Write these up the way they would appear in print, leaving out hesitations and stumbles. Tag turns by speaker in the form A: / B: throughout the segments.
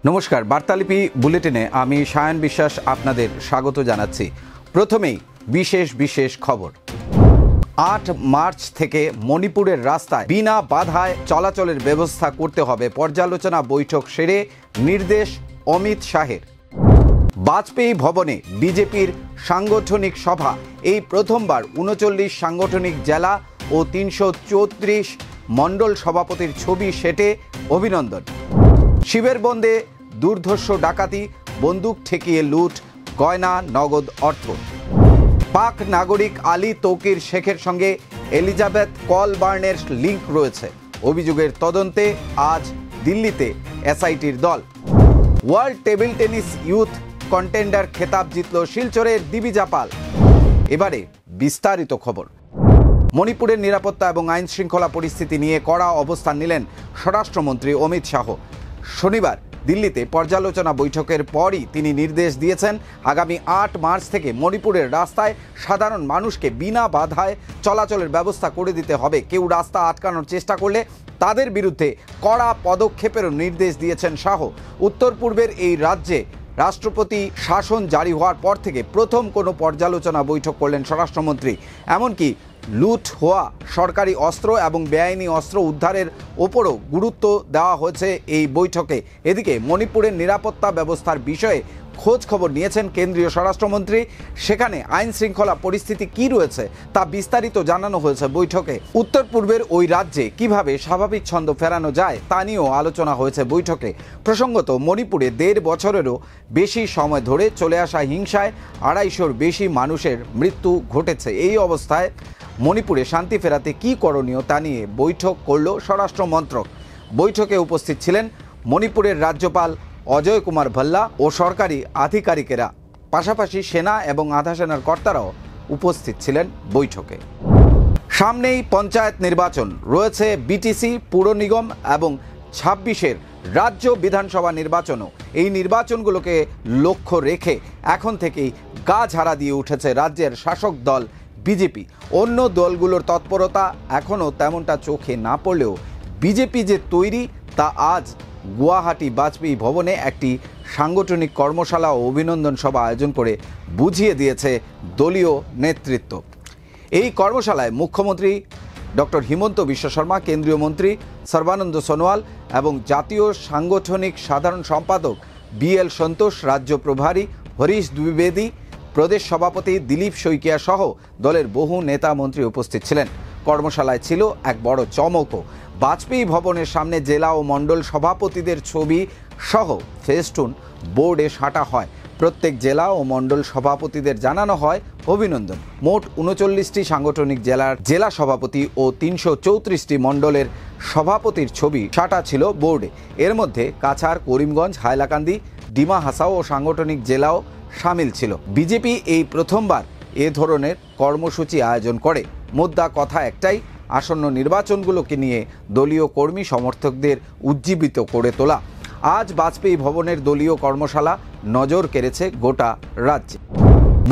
A: নমস্কার, বার্তালিপি বুলেটিনে আমি সায়ন বিশ্বাস আপনাদের স্বাগত জানাচ্ছি। প্রথমেই বিশেষ খবর। ৮ মার্চ থেকে মণিপুরের রাস্তায় বিনা বাধায় চলাচলের ব্যবস্থা করতে হবে, পর্যালোচনা বৈঠক সেরে নির্দেশ অমিত শাহের। বাজপেয়ী ভবনে বিজেপির সাংগঠনিক সভা, এই প্রথমবার ৩৯ সাংগঠনিক জেলা ও ৩৩৪ মণ্ডল সভাপতির ছবি সেটে অভিনন্দন। শিবের বন্দে দুর্ধর্ষ ডাকাতি, বন্দুক ঠেকিয়ে লুট, গয়না নগদ অর্থ। পাক নাগরিক আলী তৌকির শেখের সঙ্গে এলিজাবেথ কলবার্নের লিঙ্ক রয়েছে, অভিযোগের তদন্তে আজ দিল্লিতে এসআইটির দল। World table tennis youth contender খেতাব জিতল শিলচরের দিবিজা পাল। এবারে বিস্তারিত খবর। মণিপুরের নিরাপত্তা এবং আইন শৃঙ্খলা পরিস্থিতি নিয়ে কড়া অবস্থান নিলেন স্বরাষ্ট্রমন্ত্রী অমিত শাহ। শনিবার দিল্লিতে পর্যালোচনা বৈঠকের পরই তিনি নির্দেশ দিয়েছেন, আগামী ৮ মার্চ থেকে মণিপুরের রাস্তায় সাধারণ মানুষকে বিনা বাধায় চলাচলের ব্যবস্থা করে দিতে হবে। কেউ রাস্তা আটকানোর চেষ্টা করলে তাদের বিরুদ্ধে কড়া পদক্ষেপেরও নির্দেশ দিয়েছেন শাহ। উত্তর পূর্বের এই রাজ্যে রাষ্ট্রপতি শাসন জারি হওয়ার পর থেকে প্রথম কোনো পর্যালোচনা বৈঠক করলেন স্বরাষ্ট্রমন্ত্রী। এমনকি লুট হওয়া সরকারি অস্ত্র এবং বেআইনি অস্ত্র উদ্ধারের ওপরও গুরুত্ব দেওয়া হয়েছে এই বৈঠকে। এদিকে মণিপুরের নিরাপত্তা ব্যবস্থার বিষয়ে খোঁজ খবর নিয়েছেন কেন্দ্রীয় স্বরাষ্ট্রমন্ত্রী। সেখানে আইন শৃঙ্খলা পরিস্থিতি কি রয়েছে তা বিস্তারিত জানানো হয়েছে বৈঠকে। উত্তর পূর্বের ওই রাজ্যে কিভাবে স্বাভাবিক ছন্দ ফেরানো যায় তা নিয়েও আলোচনা হয়েছে বৈঠকে। প্রসঙ্গত, মণিপুরে ১.৫ বছরেরও বেশি সময় ধরে চলে আসা হিংসায় ২৫০র বেশি মানুষের মৃত্যু ঘটেছে। এই অবস্থায় মণিপুরে শান্তি ফেরাতে কী করণীয় তা নিয়ে বৈঠক করল স্বরাষ্ট্র মন্ত্রক। বৈঠকে উপস্থিত ছিলেন মণিপুরের রাজ্যপাল অজয় কুমার ভাল্লা ও সরকারি আধিকারিকেরা, পাশাপাশি সেনা এবং আধা সেনার কর্তারাও উপস্থিত ছিলেন বৈঠকে। সামনেই পঞ্চায়েত নির্বাচন রয়েছে, বিটিসি, পুর নিগম এবং ২৬-এর রাজ্য বিধানসভা নির্বাচনও। এই নির্বাচনগুলোকে লক্ষ্য রেখে এখন থেকেই গা ঝাড়া দিয়ে উঠেছে রাজ্যের শাসক দল বিজেপি। অন্য দলগুলোর তৎপরতা এখনও তেমনটা চোখে না পড়লেও বিজেপি যে তৈরি তা আজ গুয়াহাটি বাজপেয়ী ভবনে একটি সাংগঠনিক কর্মশালা ও অভিনন্দন সভা আয়োজন করে বুঝিয়ে দিয়েছে দলীয় নেতৃত্ব। এই কর্মশালায় মুখ্যমন্ত্রী ডক্টর হিমন্ত বিশ্ব শর্মা, কেন্দ্রীয় মন্ত্রী সর্বানন্দ সোনোয়াল এবং জাতীয় সাংগঠনিক সাধারণ সম্পাদক বিএল সন্তোষ, রাজ্য প্রভারী হরিশ দ্বিবেদী, প্রদেশ সভাপতি দিলীপ শইকিয়া সহ দলের বহু নেতা মন্ত্রী উপস্থিত ছিলেন। কর্মশালায় ছিল এক বড় চমকও। বাজপেয়ী ভবনের সামনে জেলা ও মণ্ডল সভাপতিদের ছবি সহ ফেস্টুন বোর্ডে সাঁটা হয়। প্রত্যেক জেলা ও মণ্ডল সভাপতিদের জানানো হয় অভিনন্দন। মোট ৩৯টি সাংগঠনিক জেলার জেলা সভাপতি ও ৩৩৪টি মণ্ডলের সভাপতির ছবি সাঁটা ছিল বোর্ডে। এর মধ্যে কাছাড়, করিমগঞ্জ, হাইলাকান্দি, ডিমা হাসাও ও সাংগঠনিক জেলাও সামিল ছিল। বিজেপি এই প্রথমবার এ ধরনের কর্মসূচি আয়োজন করে। মুদ্রা কথা একটাই, আসন্ন নির্বাচনগুলোকে নিয়ে দলীয় কর্মী সমর্থকদের উজ্জীবিত করে তোলা। আজ বাজপেয়ী ভবনের দলীয় কর্মশালা নজর কেড়েছে গোটা রাজ্যে।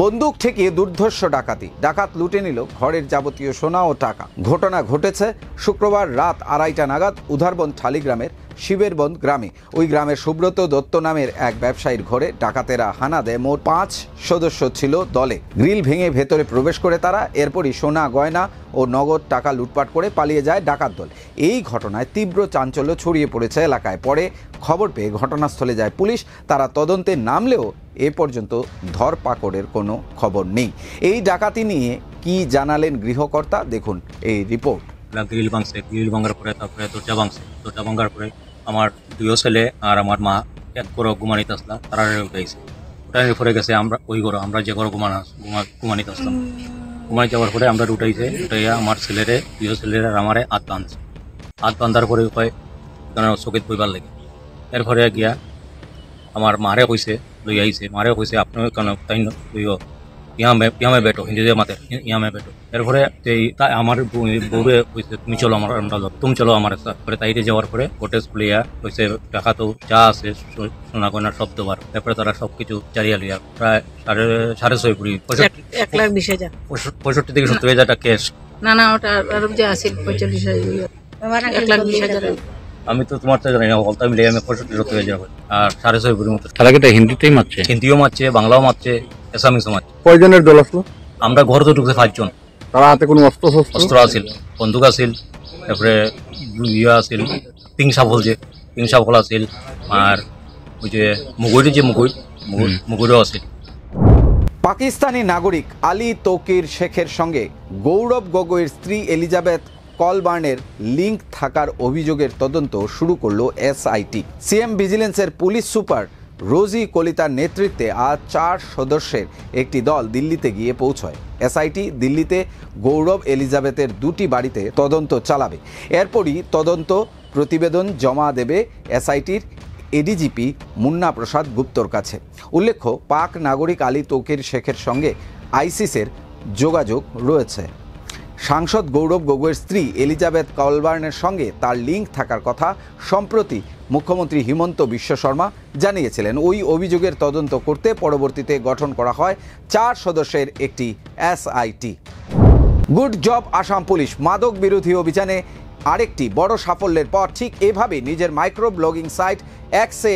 A: বন্দুক ঠেকিয়ে দুর্ধর্ষ ডাকাতি, ডাকাত লুটে নিল ঘরের যাবতীয় সোনা ও টাকা। ঘটনা ঘটেছে শুক্রবার রাত ২:৩০ নাগাদ উধারবন্দ ঠালিগ্রামের শিবেরবন্দ গ্রামে। ওই গ্রামের সুব্রত দত্ত নামের এক ব্যবসায়ীর ঘরে ডাকাতেরা হানা দেয়। মোট ৫ সদস্য ছিল দলে। গ্রিল ভেঙে ভেতরে প্রবেশ করে তারা এরপরই সোনা, গয়না ও নগদ টাকা লুটপাট করে পালিয়ে যায় ডাকাত দল। এই ঘটনায় তীব্র চাঞ্চল্য ছড়িয়ে পড়েছে এলাকায়। পরে খবর পেয়ে ঘটনাস্থলে যায় পুলিশ। তারা তদন্তে নামলেও এ পর্যন্ত ধরপাকড়ের কোনো খবর নেই। এই ডাকাতি নিয়ে কি জানালেন গৃহকর্তা, দেখুন এই রিপোর্ট।
B: গ্রিল ভাঙছে, গ্রিল ভাঙার পরে তারপরে দরজা ভাঙছে, দরজা ভাঙার পরে আমার ২ ছেলে আর আমার মা এক ঘর ঘুমানিতে আসলাম, তারা উঠাইছে। উঠানোর পরে গেছে আমরা ওই ঘর, আমরা যে ঘর ঘুমানিতে আসলাম, ঘুমাই যাওয়ার পরে আমরা উঠাইছে। উঠাইয়া আমার ছেলেরে ২ ছেলেরা আর আমারে হাত বাঁধছে। হাত বাঁধার পরে কয় চোখে বইবার লাগে। এরপরে গিয়া আমার মারে কইছে লই আইছে, মারে কইছে আপনার কেন তাই লইও ইয়ামে বেটো, হিন্দিতে মাতে ইয়ামে বেটো। এরপরে আমার বউরে কইছে তুমি চলো আমার আন্দালত, তুমি চলো আমার সাথে। তাইতে যাওয়ার পরে গোটেজ খুলিয়া কইছে টাকা তো যা আছে সোনা গয়নার সব দেবার। তারপরে তারা সবকিছু চারিয়া লইয়া প্রায় ৬.৫ কোটি
C: ১,২০,০০০
B: ৬৫ থেকে ৭০,০০০ টাকা ক্যাশ।
C: না ওটা আরব যে আছে ৪৫,০০০, ১,২০,০০০।
B: আমি তো তোমার তো জানি না, বলতে মিলে আমি 65 হয়ে যাবে। আর 6.5 ফুটের মতো।
C: তারা কি তা হিন্দিতেই মারছে?
B: হিন্দিও মারছে, বাংলাও মারছে, এসামিসও মারছে।
C: কয়জনের দল আসলো?
B: আমরা ঘর তো ঢুকছে 5 জন।
C: তারা হাতে কোনো অস্ত্র শস্ত্র?
B: অস্ত্র আছিল, বন্দুক আছিল, তারপরে ইয়া আছিল, পিং সাফল আছিল, আর ওই যে মুগুরও আছিল।
A: পাকিস্তানি নাগরিক আলী তৌকির শেখের সঙ্গে গৌরব গগৈর স্ত্রী এলিজাবেথ কলবার্নের লিঙ্ক থাকার অভিযোগের তদন্ত শুরু করল এসআইটি। সিএম ভিজিলেন্সের পুলিশ সুপার রোজি কলিতার নেতৃত্বে আজ 4 সদস্যের একটি দল দিল্লিতে গিয়ে পৌঁছয়। এসআইটি দিল্লিতে গৌরব এলিজাবেথের 2টি বাড়িতে তদন্ত চালাবে। এরপরই তদন্ত প্রতিবেদন জমা দেবে এসআইটির এডিজিপি মুন্না প্রসাদ গুপ্তর কাছে। উল্লেখ্য, পাক নাগরিক আলী তৌকির শেখের সঙ্গে আইসিসের যোগাযোগ রয়েছে। সাংসদ গৌরব গগৈর স্ত্রী এলিজাবেথ কলবার্নের সঙ্গে তার লিঙ্ক থাকার কথা সম্প্রতি মুখ্যমন্ত্রী হিমন্ত বিশ্ব শর্মা জানিয়েছিলেন। ওই অভিযোগের তদন্ত করতে পরবর্তীতে গঠন করা হয় 4 সদস্যের একটি SIT. Good job Assam police মাদক বিরোধী অভিযানে আরেকটি বড় সাফল্যের পর ঠিক এভাবে নিজের মাইক্রো ব্লগিং সাইট এক্সে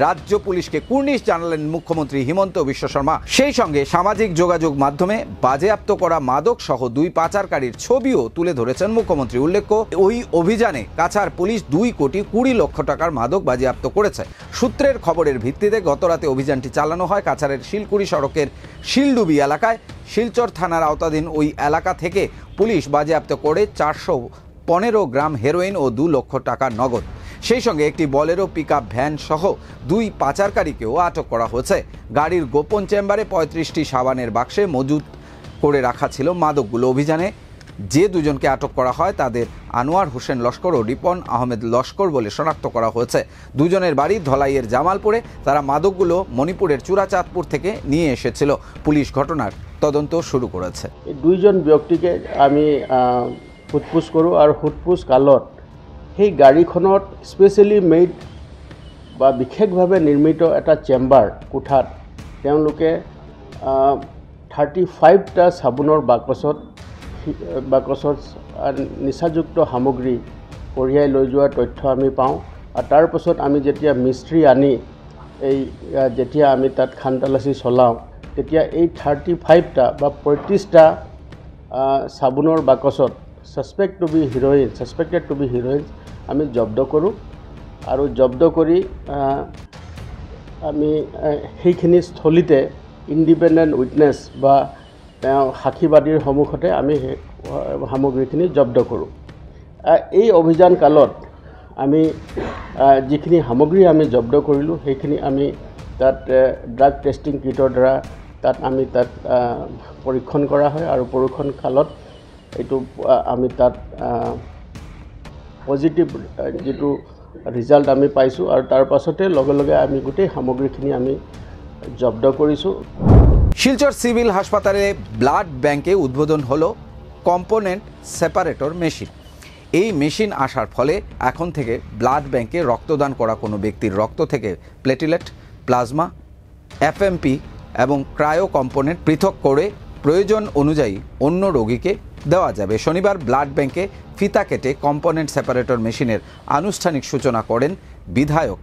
A: রাজ্য পুলিশকে কুর্নিশ জানালেন মুখ্যমন্ত্রী হিমন্ত বিশ্ব শর্মা। সেই সঙ্গে সামাজিক যোগাযোগ মাধ্যমে বাজেয়াপ্ত করা মাদক সহ 2 পাচারকারীর ছবিও তুলে ধরেছেন মুখ্যমন্ত্রী। উল্লেখ্য, ওই অভিযানে কাছাড় পুলিশ 2,20 লক্ষ টাকার মাদক বাজেয়াপ্ত করেছে। সূত্রের খবরের ভিত্তিতে গতরাতে অভিযানটি চালানো হয় কাছাড়ের শিলকুড়ি সড়কের শিলডুবি এলাকায়। শিলচর থানার আওতাধীন ওই এলাকা থেকে পুলিশ বাজেয়াপ্ত করে 415 গ্রাম হেরোইন ও 2 লক্ষ টাকা নগদ। সেই সঙ্গে একটি বলেরো পিকআপ ভ্যান সহ 2 পাচারকারীকেও আটক করা হয়েছে। গাড়ির গোপন চেম্বারে 35টি সাবানের বাক্সে মজুত করে রাখা ছিল মাদকগুলো। অভিযানে যে 2 জনকে আটক করা হয় তাদের আনোয়ার হোসেন লস্কর ও রিপন আহমেদ লস্কর বলে শনাক্ত করা হয়েছে। 2 জনের বাড়ি ধলাইয়ের জামালপুরে। তারা মাদকগুলো মণিপুরের চূড়াচাঁদপুর থেকে নিয়ে এসেছিল। পুলিশ ঘটনার তদন্ত শুরু করেছে।
D: 2 জন ব্যক্তিকে আমি সোধপোছ কৰোঁ আৰু সোধপোছ কালত সেই গাড়ীখনত স্পেচিয়েলি মেড বা বিশেষভাৱে নিৰ্মিত এটা চেম্বাৰ কোঠাত তেওঁলোকে 35টা চাবোনৰ বাকচত নিচাযুক্ত সামগ্ৰী কঢ়িয়াই লৈ যোৱাৰ তথ্য আমি পাওঁ। আৰু তাৰ পাছত আমি যেতিয়া মিস্ত্ৰী আনি যেতিয়া আমি তাত খানতালাচি চলাওঁ তেতিয়া এই 35টা বা 35টা চাবোনৰ বাকচত সাসপেক্টেড টু বি হিৰোইন আমি জব্দ কৰোঁ। আৰু জব্দ কৰি আমি সেইখিনি স্থলীতে ইণ্ডিপেণ্ডেণ্ট উইটনেছ বা তেওঁ সাক্ষীবাদীৰ সন্মুখতে আমি সামগ্ৰীখিনি জব্দ কৰোঁ। এই অভিযান কালত আমি যিখিনি সামগ্ৰী আমি জব্দ কৰিলোঁ সেইখিনি আমি তাত ড্ৰাগ টেষ্টিং কিটৰ দ্বাৰা আমি তাত পৰীক্ষণ কৰা হয়। আৰু পৰীক্ষণ কালত এইটো আমি তাত পজিটিভ যেটো ৰিজাল্ট আমি পাইছোঁ। আৰু তাৰ পাছতে লগে লগে আমি গোটেই সামগ্ৰীখিনি আমি জব্দ কৰিছোঁ।
A: শিলচর সিভিল হাসপাতালে ব্লাড ব্যাংকে উদ্বোধন হলো কম্পোনেন্ট সেপারেটর মেশিন। এই মেশিন আসার ফলে এখন থেকে ব্লাড ব্যাংকে রক্তদান করা কোনো ব্যক্তির রক্ত থেকে প্লেটিলেট, প্লাজমা, এফএমপি এবং ক্রায়ো কম্পোনেন্ট পৃথক করে প্রয়োজন অনুযায়ী অন্য রোগীকে দেওয়া যাবে। শনিবার ব্লাড ব্যাংকে ফিতা কেটে কম্পোনেন্ট সেপারেটর মেশিনের আনুষ্ঠানিক সূচনা করেন বিধায়ক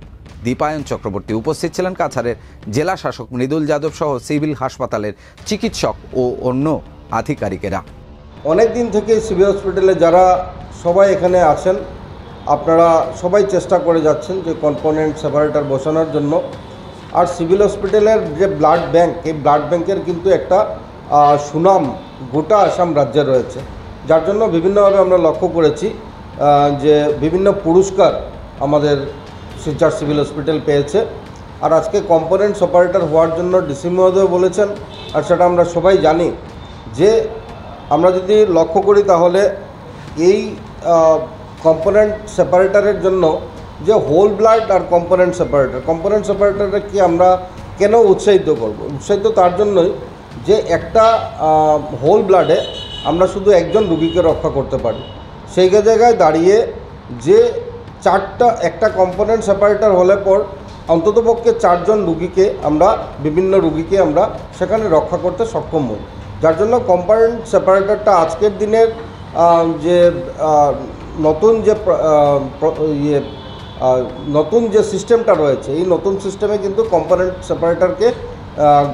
A: দীপায়ন চক্রবর্তী। উপস্থিত ছিলেন কাছাড়ের জেলা শাসক মৃদুল যাদব সহ সিভিল হাসপাতালের চিকিৎসক ও অন্য আধিকারিকেরা।
E: অনেক দিন থেকে সিভিল হসপিটালে যারা সবাই এখানে আছেন, আপনারা সবাই চেষ্টা করে যাচ্ছেন যে কম্পোনেন্ট সেপারেটর বসানোর জন্য। আর সিভিল হসপিটালের যে ব্লাড ব্যাংক, এই ব্লাড ব্যাংকের কিন্তু একটা সুনাম গোটা আসাম রাজ্যে রয়েছে, যার জন্য বিভিন্নভাবে আমরা লক্ষ্য করেছি যে বিভিন্ন পুরস্কার আমাদের শিলচর সিভিল হসপিটাল পেয়েছে। আর আজকে কম্পোনেন্ট সেপারেটর হওয়ার জন্য ডিসি মহোদয় বলেছেন, আর সেটা আমরা সবাই জানি যে আমরা যদি লক্ষ্য করি তাহলে এই কম্পোনেন্ট সেপারেটরের জন্য যে হোল ব্লাড আর কম্পোনেন্ট সেপারেটরকে আমরা কেন উৎসাহিত করব? উৎসাহিত তার জন্যই যে একটা হোল ব্লাডে আমরা শুধু একজন রুগীকে রক্ষা করতে পারি। সেই জায়গায় দাঁড়িয়ে যে একটা কম্পোনেন্ট সেপারেটর হলে পর অন্ততপক্ষে 4 জন রুগীকে বিভিন্ন রুগীকে আমরা সেখানে রক্ষা করতে সক্ষম হই। যার জন্য কম্পোনেন্ট সেপারেটরটা আজকের দিনের যে নতুন যে নতুন যে সিস্টেমটা রয়েছে এই নতুন সিস্টেমে কিন্তু কম্পোনেন্ট সেপারেটরকে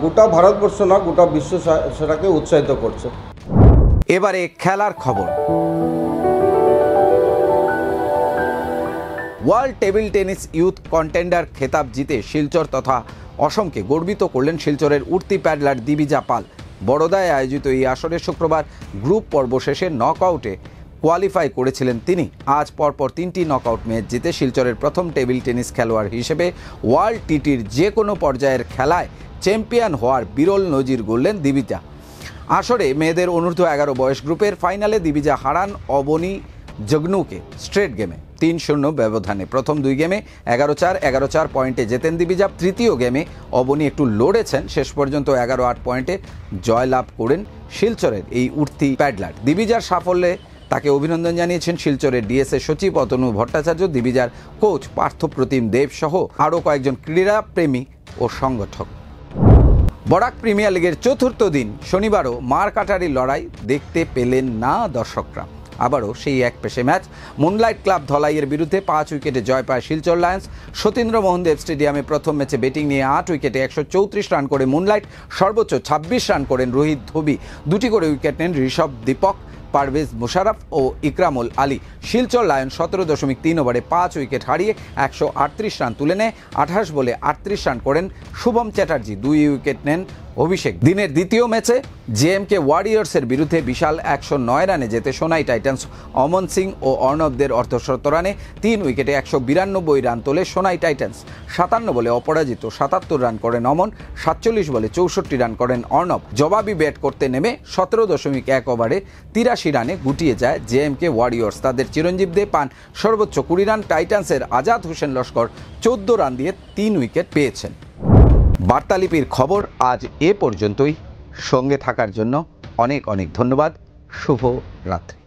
E: গোটা ভারতবর্ষ না গোটা বিশ্ব সেটাকে উৎসাহিত করছে।
A: এবারে খেলার খবর। World table tennis youth contender খেতাব জিতে শিলচর তথা অসমকে গর্বিত করলেন শিলচরের উঠতি প্যাডলার দিবিজা পাল। বড়োদায় আয়োজিত এই আসরে শুক্রবার গ্রুপ পর্ব শেষে নকআউটে কোয়ালিফাই করেছিলেন তিনি। আজ পরপর 3টি নকআউট ম্যাচ জিতে শিলচরের প্রথম টেবিল টেনিস খেলোয়াড় হিসেবে ওয়ার্ল্ড টিটির যে কোনো পর্যায়ের খেলায় চ্যাম্পিয়ন হওয়ার বিরল নজির গড়লেন দিবিজা। আসরে মেয়েদের অনূর্ধ্ব 11 বয়স গ্রুপের ফাইনালে দিবিজা হারান অবনী জগনুকে স্ট্রেট গেমে 3-0 ব্যবধানে। প্রথম 2 গেমে 11-4 11-4 পয়েন্টে জেতেন দিবিজা। তৃতীয় গেমে অবনী একটু লড়েছেন, শেষ পর্যন্ত 11-8 পয়েন্টে জয়লাভ করেন শিলচরের এই উঠতি প্যাডলার। দিবিজার সাফল্যে তাকে অভিনন্দন জানিয়েছেন শিলচরের ডিএসএ সচিব অতনু ভট্টাচার্য, দিবিজার কোচ পার্থপ্রতিম দেব সহ আরও কয়েকজন ক্রীড়াপ্রেমী ও সংগঠক। বরাক প্রিমিয়ার লিগের চতুর্থ দিন শনিবারও মারকাটারি লড়াই দেখতে পেলেন না দর্শকরা। আবারও সেই এক পেশে ম্যাচ। মুনলাইট ক্লাব ধলাইয়ের বিরুদ্ধে 5 উইকেটে জয় পায় শিলচর লায়ন্স। সতীন্দ্র মোহন দেব স্টেডিয়ামে প্রথম ম্যাচে ব্যাটিং নিয়ে 8 উইকেটে 134 রান করে মুনলাইট। সর্বোচ্চ 26 রান করেন রোহিত ধোবি। 2টি করে উইকেট নেন ঋষভ দীপক, পারভেজ মুশারফ ও ইকরামুল আলী। শিলচর লায়ন 17.3 ওভারে 5 উইকেট হারিয়ে 138 রান তুলে নেয়। 28 বলে 38 রান করেন শুভম চ্যাটার্জি, 2 উইকেট নেন অভিষেক। দিনের দ্বিতীয় ম্যাচে জেএমকে ওয়ারিয়র্সের বিরুদ্ধে বিশাল 109 রানে জেতে সোনাই টাইটান্স। অমন সিং ও অর্ণবদের অর্ধশত রানে 3 উইকেটে 192 রান তোলে সোনাই টাইটান্স। 57 বলে অপরাজিত 77 রান করেন অমন, 47 বলে 64 রান করেন অর্ণব। জবাবি ব্যাট করতে নেমে 17.1 ওভারে 83 রানে গুটিয়ে যায় জেএমকে ওয়ারিয়র্স। তাদের চিরঞ্জীব দে পান সর্বোচ্চ 20 রান। টাইটান্সের আজাদ হোসেন লস্কর 14 রান দিয়ে 3 উইকেট পেয়েছেন। বার্তালিপির খবর আজ এ পর্যন্তই। সঙ্গে থাকার জন্য অনেক অনেক ধন্যবাদ। শুভ রাত্রি।